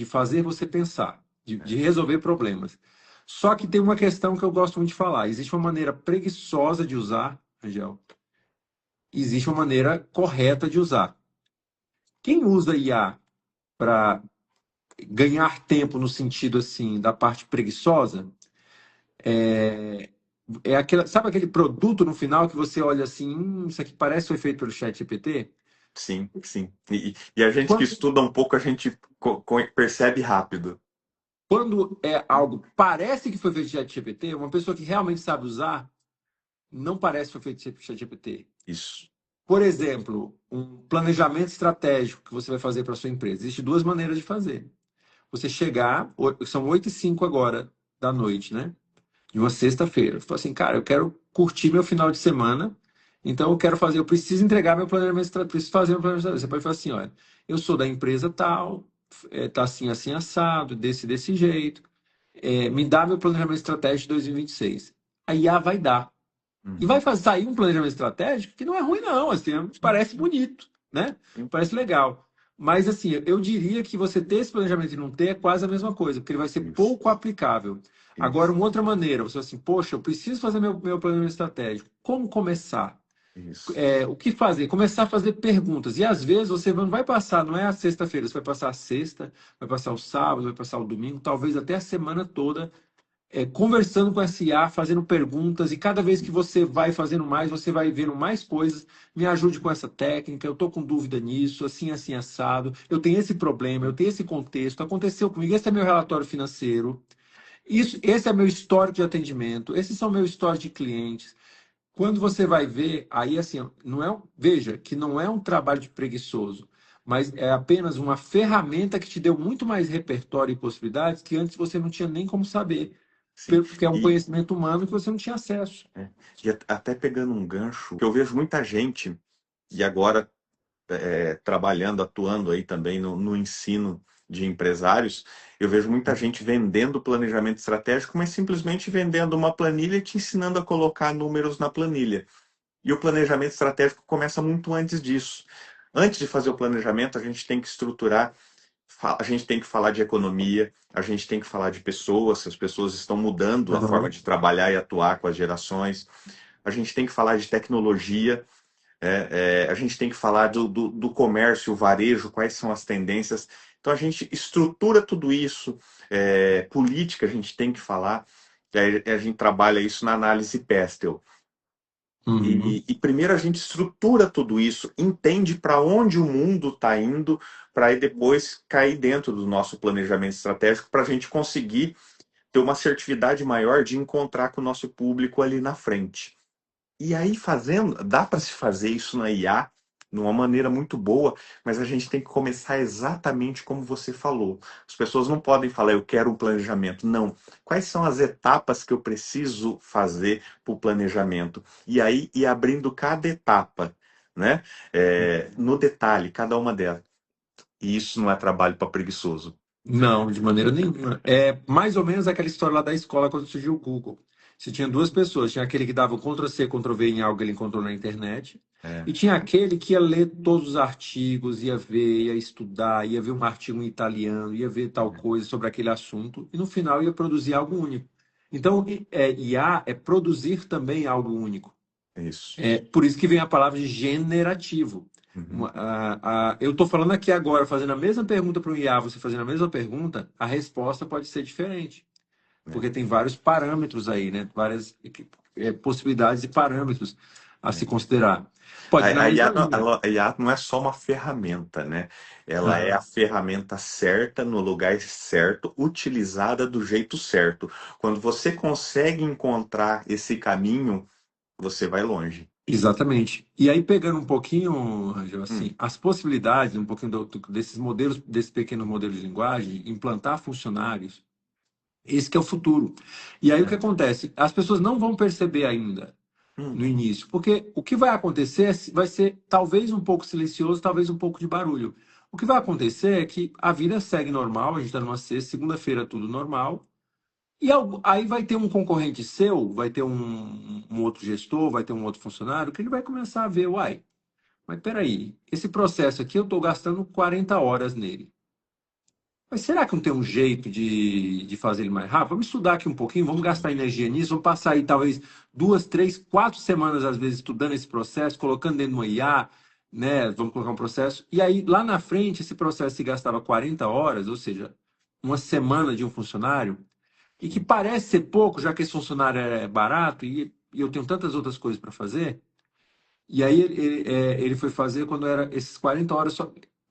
fazer você pensar, de resolver problemas. Só que tem uma questão que eu gosto muito de falar. Existe uma maneira preguiçosa de usar, Angel. Existe uma maneira correta de usar. Quem usa IA para ganhar tempo no sentido assim da parte preguiçosa é aquela, sabe aquele produto no final que você olha assim, isso aqui parece que foi feito pelo ChatGPT? Sim, sim. E a gente que Quando, estuda um pouco, a gente percebe rápido. quando é algo parece que foi feito pelo ChatGPT, uma pessoa que realmente sabe usar não parece que foi feito pelo ChatGPT. Isso. Por exemplo, um planejamento estratégico que você vai fazer para sua empresa. Existem duas maneiras de fazer. Você chegar, são 8h05 agora da noite, né? De uma sexta-feira. Você fala assim, cara, eu quero curtir meu final de semana, então eu preciso entregar meu planejamento estratégico, preciso fazer meu planejamento estratégico. Você pode falar assim, olha, eu sou da empresa tal, tá assim, assim, assado, desse jeito, me dá meu planejamento estratégico de 2026. A IA vai dar. E vai Uhum. sair um planejamento estratégico que não é ruim, não. Assim, Sim, parece sim, bonito, né? sim. Parece legal. Mas, assim, eu diria que você ter esse planejamento e não ter é quase a mesma coisa, porque ele vai ser Isso, pouco aplicável. Agora, isso, uma outra maneira, você fala assim, poxa, eu preciso fazer meu planejamento estratégico. Como começar? isso. O que fazer? Começar a fazer perguntas. E às vezes você não vai passar, não é a sexta-feira, você vai passar a sexta, vai passar o sábado, vai passar o domingo, talvez até a semana toda conversando com essa IA, fazendo perguntas, e cada vez que você vai fazendo mais, você vai vendo mais coisas. Me ajude com essa técnica, eu estou com dúvida nisso, assim, assim, assado. Eu tenho esse problema, eu tenho esse contexto, aconteceu comigo, esse é meu relatório financeiro, esse é meu histórico de atendimento, esses são meus históricos de clientes. Quando você vai ver, aí assim, não é, veja que não é um trabalho de preguiçoso, mas é apenas uma ferramenta que te deu muito mais repertório e possibilidades que antes você não tinha nem como saber Sim. porque é um E, conhecimento humano que você não tinha acesso. é, e até pegando um gancho, que eu vejo muita gente, e agora trabalhando, atuando aí também no ensino de empresários, eu vejo muita gente vendendo planejamento estratégico, mas simplesmente vendendo uma planilha e te ensinando a colocar números na planilha. E o planejamento estratégico começa muito antes disso. Antes de fazer o planejamento, a gente tem que estruturar a gente tem que falar de economia, a gente tem que falar de pessoas, as pessoas estão mudando a forma Uhum. de trabalhar e atuar com as gerações. A gente tem que falar de tecnologia, a gente tem que falar do comércio, o varejo, quais são as tendências. Então a gente estrutura tudo isso, política a gente tem que falar, a gente trabalha isso na análise Pestel. Uhum. E primeiro a gente estrutura tudo isso, entende para onde o mundo está indo, para aí depois cair dentro do nosso planejamento estratégico, para a gente conseguir ter uma assertividade maior de encontrar com o nosso público ali na frente. E aí fazendo, dá para se fazer isso na IA de uma maneira muito boa, mas a gente tem que começar exatamente como você falou. As pessoas não podem falar, eu quero um planejamento. Não. Quais são as etapas que eu preciso fazer para o planejamento? E aí ir abrindo cada etapa, né? No detalhe, cada uma delas. E isso não é trabalho para preguiçoso. Não, de maneira nenhuma. É mais ou menos aquela história lá da escola quando surgiu o Google. Você tinha duas pessoas, tinha aquele que dava o Ctrl+C, Ctrl+V em algo que ele encontrou na internet, É, e tinha aquele que ia ler todos os artigos, ia ver, ia estudar, ia ver um artigo em italiano, ia ver tal coisa sobre aquele assunto, e no final ia produzir algo único. Então, IA é produzir também algo único. é isso. É por isso que vem a palavra de generativo. Uhum, Eu estou falando aqui agora, fazendo a mesma pergunta para o IA, você fazendo a mesma pergunta, a resposta pode ser diferente, né? porque tem vários parâmetros aí, né? Várias possibilidades e parâmetros a se considerar. Pode ir na A IA, mesma linha. a IA não é só uma ferramenta, né? Ela é a Aham. ferramenta certa, no lugar certo, utilizada do jeito certo. Quando você consegue encontrar esse caminho, você vai longe. Exatamente. E aí, pegando um pouquinho, Rangel, Hum, assim, as possibilidades, um pouquinho desses modelos, desses pequenos modelos de linguagem, implantar funcionários. Esse que é o futuro. E aí o que é, acontece? As pessoas não vão perceber ainda hum, no início, porque o que vai acontecer vai ser talvez um pouco silencioso, talvez um pouco de barulho. O que vai acontecer é que a vida segue normal, a gente está numa sexta, segunda-feira tudo normal, e aí vai ter um concorrente seu, vai ter um outro gestor, vai ter um outro funcionário, que ele vai começar a ver, uai, mas peraí, esse processo aqui eu estou gastando 40 horas nele. Mas será que não tem um jeito de fazer ele mais rápido? Vamos estudar aqui um pouquinho, vamos gastar energia nisso, vamos passar aí talvez 2, 3, 4 semanas, às vezes, estudando esse processo, colocando dentro de uma IA, né? Vamos colocar um processo. E aí, lá na frente, esse processo se gastava 40 horas, ou seja, uma semana de um funcionário, e que parece ser pouco, já que esse funcionário é barato e eu tenho tantas outras coisas para fazer. E aí ele foi fazer quando era esses 40 horas,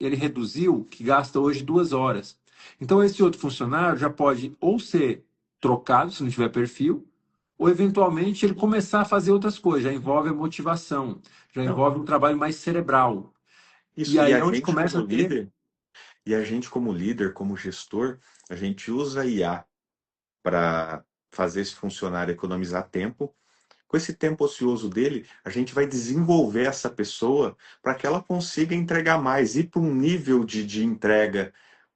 ele reduziu, que gasta hoje 2 horas. Então esse outro funcionário já pode ou ser trocado, se não tiver perfil, ou eventualmente ele começar a fazer outras coisas, já envolve a motivação, já não. envolve um trabalho mais cerebral. E Isso, aí é onde começa a ter. e a gente como líder, como gestor, a gente usa a IA para fazer esse funcionário economizar tempo. Com esse tempo ocioso dele, a gente vai desenvolver essa pessoa para que ela consiga entregar mais, ir para um nível de entrega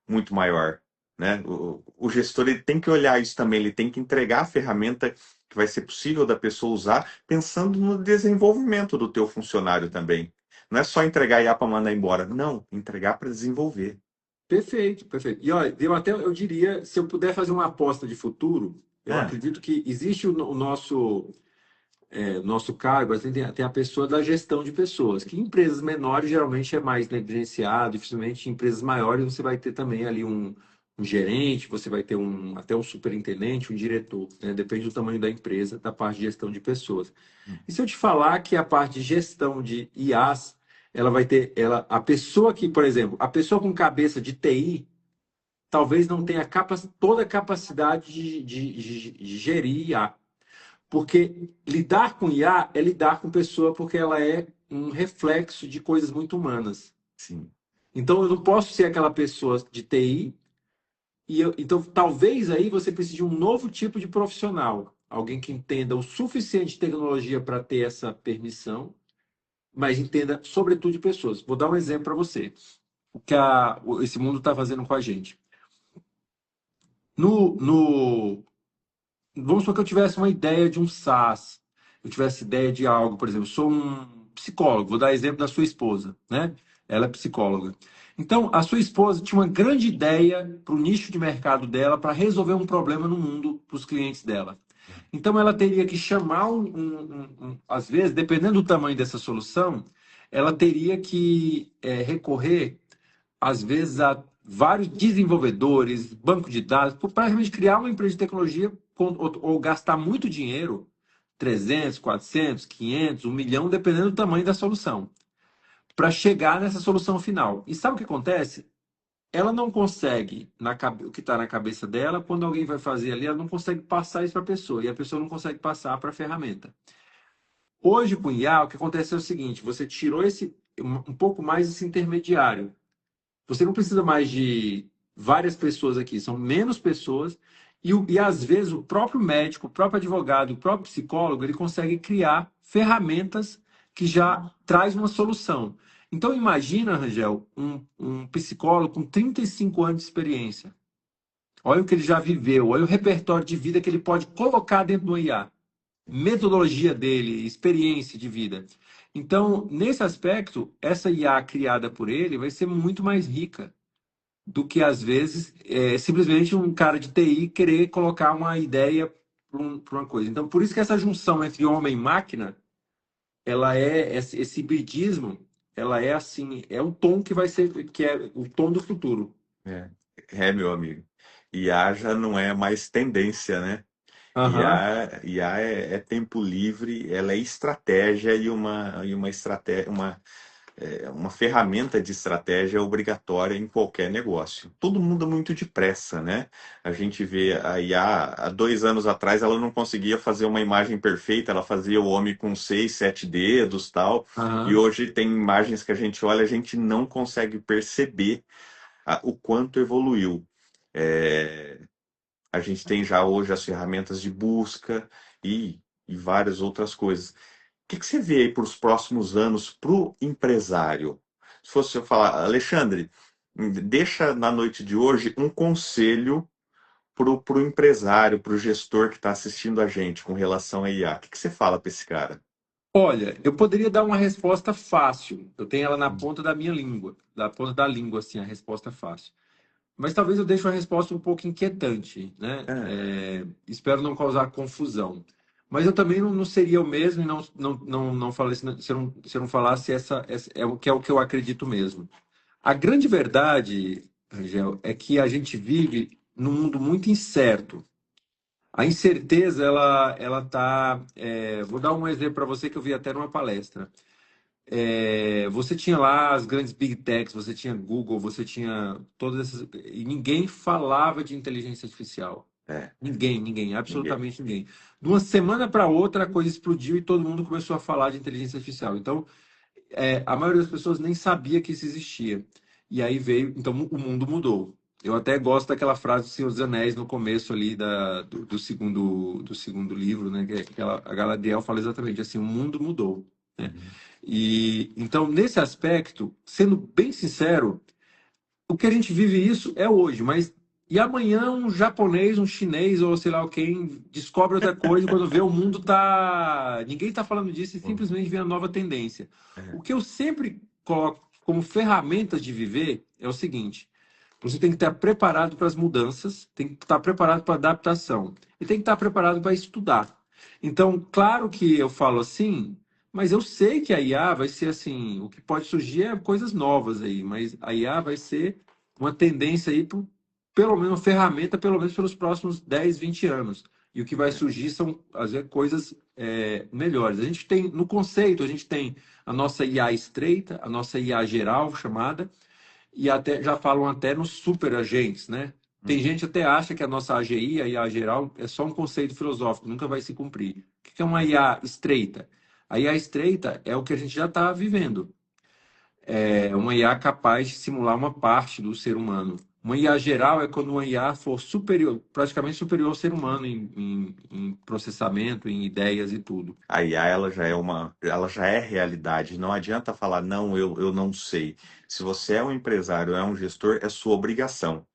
muito maior, né? O gestor ele tem que olhar isso também, ele tem que entregar a ferramenta que vai ser possível da pessoa usar, pensando no desenvolvimento do teu funcionário também. Não é só entregar IA para mandar embora, não, entregar para desenvolver. Perfeito, perfeito. E olha, eu diria, se eu puder fazer uma aposta de futuro, eu É, acredito que existe o nosso cargo, assim, tem a pessoa da gestão de pessoas, que em empresas menores geralmente é mais negligenciado, dificilmente em empresas maiores você vai ter também ali um gerente, você vai ter até um superintendente, um diretor, né? Depende do tamanho da empresa, da parte de gestão de pessoas. E se eu te falar que a parte de gestão de IAs, ela vai ter, a pessoa que, por exemplo, a pessoa com cabeça de TI, talvez não tenha toda a capacidade de gerir IA. Porque lidar com IA é lidar com pessoa porque ela é um reflexo de coisas muito humanas. sim. Então eu não posso ser aquela pessoa de TI então talvez aí você precise de um novo tipo de profissional, alguém que entenda o suficiente de tecnologia para ter essa permissão, mas entenda sobretudo de pessoas. Vou dar um exemplo para você. O que esse mundo está fazendo com a gente. No, no, Vamos supor que eu tivesse uma ideia de um SaaS, eu tivesse ideia de algo, por exemplo, eu sou um psicólogo, vou dar exemplo da sua esposa, né? Ela é psicóloga. Então, a sua esposa tinha uma grande ideia para o nicho de mercado dela, para resolver um problema no mundo para os clientes dela. Então, ela teria que chamar às vezes, dependendo do tamanho dessa solução, ela teria que recorrer, às vezes, a vários desenvolvedores, banco de dados, para realmente criar uma empresa de tecnologia ou gastar muito dinheiro, 300, 400, 500, 1 milhão, dependendo do tamanho da solução, para chegar nessa solução final. E sabe o que acontece? Ela não consegue, o que está na cabeça dela, quando alguém vai fazer ali, ela não consegue passar isso para a pessoa, e a pessoa não consegue passar para a ferramenta. Hoje, com o IA, o que acontece é o seguinte: você tirou um pouco mais esse intermediário. Você não precisa mais de várias pessoas aqui, são menos pessoas, e às vezes o próprio médico, o próprio advogado, o próprio psicólogo, ele consegue criar ferramentas que já traz uma solução. Então imagina, Rangel, um psicólogo com 35 anos de experiência. Olha o que ele já viveu, olha o repertório de vida que ele pode colocar dentro do IA, metodologia dele, experiência de vida. Então, nesse aspecto, essa IA criada por ele vai ser muito mais rica do que, às vezes, simplesmente um cara de TI querer colocar uma ideia para uma coisa. Então, por isso que essa junção entre homem e máquina, ela esse hibridismo, ela é assim, é o tom que vai ser, que é o tom do futuro. É, meu amigo. IA já não é mais tendência, né? Aham. IA é tempo livre, ela é estratégia e uma estratégia, uma ferramenta de estratégia obrigatória em qualquer negócio. Tudo muda muito depressa, né? A gente vê a IA, há 2 anos atrás, ela não conseguia fazer uma imagem perfeita, ela fazia o homem com 6, 7 dedos, tal, e Aham. hoje tem imagens que a gente olha, a gente não consegue perceber o quanto evoluiu. É, a gente tem já hoje as ferramentas de busca e várias outras coisas. Que você vê aí para os próximos anos para o empresário? Se fosse eu falar, Alexandre, deixa na noite de hoje um conselho para o empresário, para o gestor que está assistindo a gente com relação a IA. O que você fala para esse cara? Olha, eu poderia dar uma resposta fácil. Eu tenho ela na ponta da minha língua, da ponta da língua, assim, a resposta fácil. Mas talvez eu deixe uma resposta um pouco inquietante, né? É, Espero não causar confusão. Mas eu também não seria o mesmo e não falei, se eu não falasse é o que eu acredito mesmo. A grande verdade, Angel, é que a gente vive num mundo muito incerto. A incerteza, ela tá. Vou dar um exemplo para você que eu vi até numa palestra. Você tinha lá as grandes big techs, você tinha Google, você tinha todas essas. E ninguém falava de inteligência artificial. é, Ninguém, ninguém. absolutamente ninguém. De uma semana para outra, a coisa explodiu e todo mundo começou a falar de inteligência artificial. Então, a maioria das pessoas nem sabia que isso existia. E aí veio, então o mundo mudou. Eu até gosto daquela frase do Senhor dos Anéis no começo ali do segundo livro, né? A Galadriel fala exatamente assim: o mundo mudou, né? Uhum. E então, nesse aspecto, sendo bem sincero, o que a gente vive isso é hoje, mas e amanhã um japonês, um chinês ou sei lá quem descobre outra coisa e quando vê o mundo tá, ninguém tá falando disso e simplesmente vem a nova tendência. É, O que eu sempre coloco como ferramentas de viver é o seguinte: você tem que estar preparado para as mudanças, tem que estar preparado para a adaptação e tem que estar preparado para estudar. Então, claro que eu falo assim, mas eu sei que a IA vai ser assim, o que pode surgir é coisas novas aí, mas a IA vai ser uma tendência aí, pelo menos uma ferramenta, pelo menos pelos próximos 10, 20 anos. E o que vai é. surgir são, às vezes, coisas melhores. A gente tem, no conceito, a gente tem a nossa IA estreita, a nossa IA geral chamada, e até já falam até nos super agentes, né? Tem Uhum. gente até acha que a nossa AGI, a IA geral, é só um conceito filosófico, nunca vai se cumprir. O que é uma IA estreita? A IA estreita é o que a gente já está vivendo. É uma IA capaz de simular uma parte do ser humano. Uma IA geral é quando uma IA for superior, praticamente superior ao ser humano em processamento, em ideias e tudo. A IA, ela já é realidade. Não adianta falar, não, eu não sei. Se você é um empresário, é um gestor, é sua obrigação,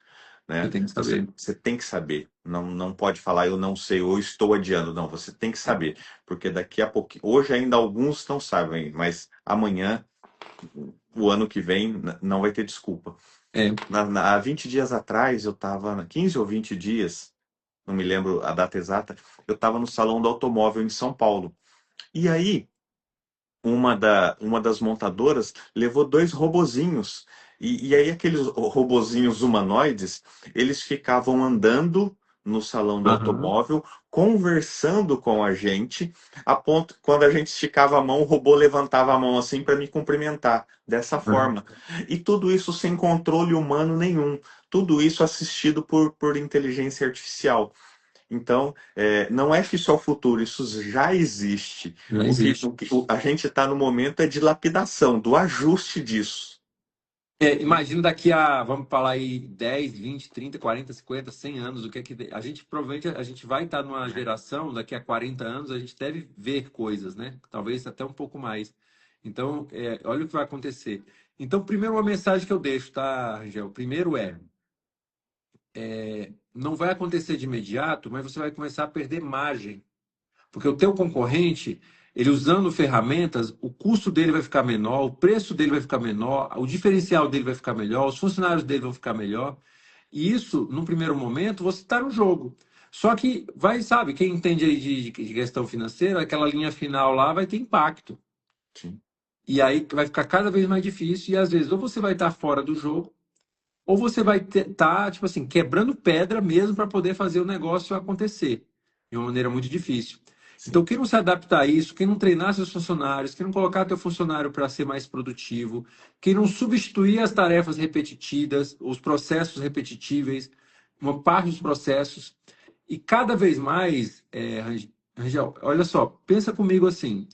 Você né? tem que Você, saber. você tem que saber. Não, não pode falar eu não sei ou estou adiando. Não, você tem que saber. Porque daqui a pouquinho. Hoje ainda alguns não sabem, mas amanhã o ano que vem não vai ter desculpa. É. Há 20 dias atrás, eu estava, 15 ou 20 dias, não me lembro a data exata, eu estava no Salão do Automóvel em São Paulo. E aí, uma das montadoras levou dois robozinhos. E aí aqueles robozinhos humanoides, eles ficavam andando no salão do Aham. automóvel, conversando com a gente, a ponto quando a gente esticava a mão, o robô levantava a mão assim para me cumprimentar, dessa Aham. forma. E tudo isso sem controle humano nenhum. Tudo isso assistido por inteligência artificial. Então, não é que isso é o futuro, isso já existe. Já O existe. que a gente está no momento é de lapidação, do ajuste disso. Imagina daqui a, vamos falar aí, 10, 20, 30, 40, 50, 100 anos, o que é que a gente provavelmente a gente vai estar numa geração, daqui a 40 anos, a gente deve ver coisas, né? Talvez até um pouco mais. Então, olha o que vai acontecer. Então, primeiro uma mensagem que eu deixo, tá, Rangel? Primeiro não vai acontecer de imediato, mas você vai começar a perder margem. Porque o teu concorrente, ele usando ferramentas, o custo dele vai ficar menor, o preço dele vai ficar menor, o diferencial dele vai ficar melhor, os funcionários dele vão ficar melhor. E isso, num primeiro momento, você está no jogo. Só que vai, sabe, quem entende aí de questão financeira, aquela linha final lá vai ter impacto. Sim, E aí vai ficar cada vez mais difícil, e às vezes ou você vai estar fora do jogo, ou você vai estar, tipo assim, quebrando pedra mesmo para poder fazer o negócio acontecer de uma maneira muito difícil. Então, sim, quem não se adaptar a isso, quem não treinar seus funcionários, quem não colocar teu funcionário para ser mais produtivo, quem não substituir as tarefas repetitivas, os processos repetitíveis, uma parte dos processos, e cada vez mais, Rangel, olha só, pensa comigo assim,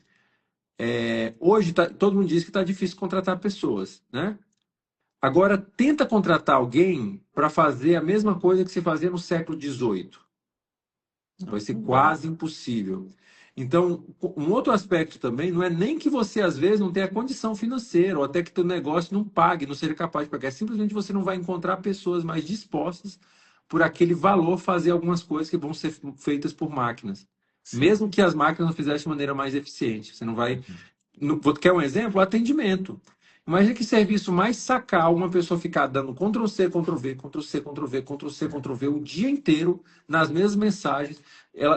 hoje todo mundo diz que está difícil contratar pessoas, né? Agora, tenta contratar alguém para fazer a mesma coisa que você fazia no século XVIII. Vai ser não dá. quase impossível. Então, um outro aspecto também não é nem que você, às vezes, não tenha condição financeira, ou até que teu negócio não pague, não seja capaz de pagar. É simplesmente você não vai encontrar pessoas mais dispostas por aquele valor fazer algumas coisas que vão ser feitas por máquinas. Sim. Mesmo que as máquinas não fizessem de maneira mais eficiente. Você não vai quer um exemplo? Atendimento. Imagina que serviço mais sacar uma pessoa ficar dando Ctrl+C, Ctrl+V, Ctrl+C, Ctrl+V, Ctrl+C, Ctrl+V o dia inteiro nas mesmas mensagens.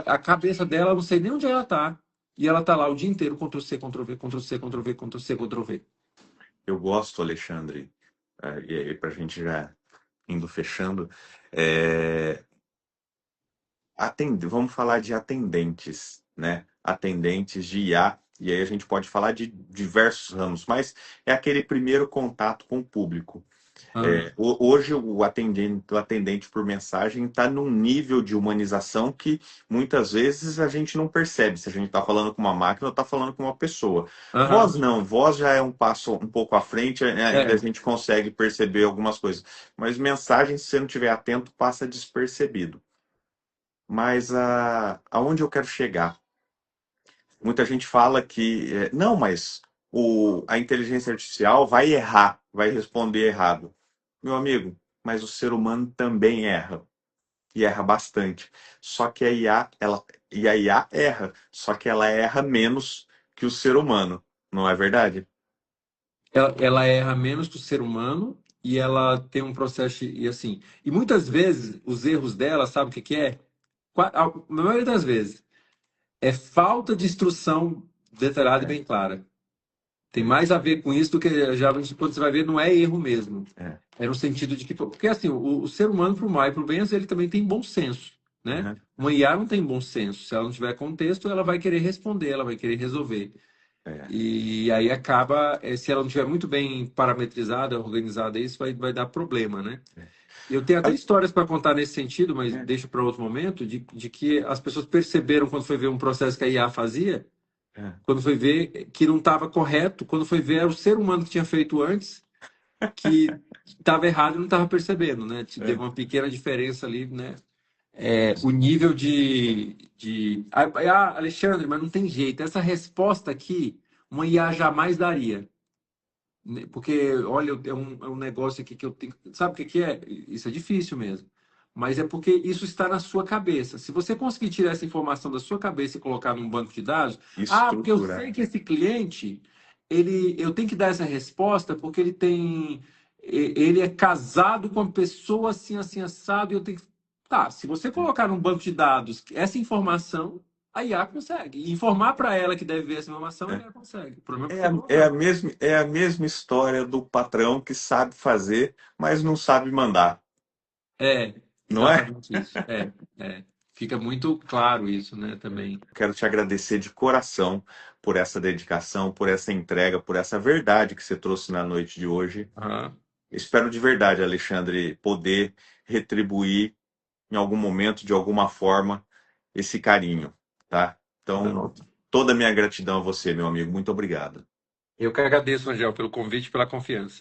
A cabeça dela, eu não sei nem onde ela está. E ela está lá o dia inteiro, Ctrl+C, Ctrl+V, Ctrl+C, Ctrl+V, Ctrl+C, Ctrl+V. Eu gosto, Alexandre, e aí para a gente já indo fechando, é, vamos falar de atendentes, né? Atendentes de IA, e aí a gente pode falar de diversos ramos, mas é aquele primeiro contato com o público. Ah, Hoje o atendente por mensagem está num nível de humanização que muitas vezes a gente não percebe se a gente está falando com uma máquina ou está falando com uma pessoa. Voz aham. não, voz já é um passo um pouco à frente, ainda a É, gente consegue perceber algumas coisas. Mas mensagem, se você não estiver atento, passa despercebido. Mas aonde eu quero chegar? Muita gente fala que, não, mas a inteligência artificial vai errar, vai responder errado. Meu amigo, mas o ser humano também erra, e erra bastante. Só que a IA erra, só que ela erra menos que o ser humano, não é verdade? ela erra menos que o ser humano e ela tem um processo e assim. E muitas vezes os erros dela, sabe o que que é? A maioria das vezes é falta de instrução detalhada e É, bem clara. Tem é, mais a ver com isso do que já quando você vai ver, não é erro mesmo. é. É no sentido de que. Porque assim, o ser humano, para o mal e para o bem, ele também tem bom senso. Né? Uhum, Uma IA não tem bom senso. Se ela não tiver contexto, ela vai querer responder, ela vai querer resolver. é. E aí acaba, se ela não estiver muito bem parametrizada, organizada, isso vai dar problema, né? Eu tenho até Ali- histórias para contar nesse sentido, mas é, deixo para outro momento, de que as pessoas perceberam quando foi ver um processo que a IA fazia, é, quando foi ver que não estava correto, quando foi ver era o ser humano que tinha feito antes, que estava errado e não estava percebendo, né? Teve é. uma pequena diferença ali, né? O nível Alexandre, mas não tem jeito. Essa resposta aqui, uma IA jamais daria. Né? Porque, olha, é um negócio aqui que eu tenho. Sabe o que que é? Isso é difícil mesmo. Mas é porque isso está na sua cabeça. Se você conseguir tirar essa informação da sua cabeça e colocar num banco de dados, porque eu Estruturar. sei que esse cliente eu tenho que dar essa resposta porque ele é casado com uma pessoa assim, assim, assado, e eu tenho que... Tá, se você colocar num banco de dados essa informação, a IA consegue. E informar para ela que deve ver essa informação, a É, IA consegue. O problema é é, você é colocar. é a mesma história do patrão que sabe fazer, mas não sabe mandar, É, não é? exatamente isso. É. Fica muito claro isso, né, também. Quero te agradecer de coração por essa dedicação, por essa entrega, por essa verdade que você trouxe na noite de hoje. Aham. Espero de verdade, Alexandre, poder retribuir em algum momento, de alguma forma, esse carinho, tá? Então, Pronto. toda a minha gratidão a você, meu amigo. Muito obrigado. Eu que agradeço, Angel, pelo convite e pela confiança.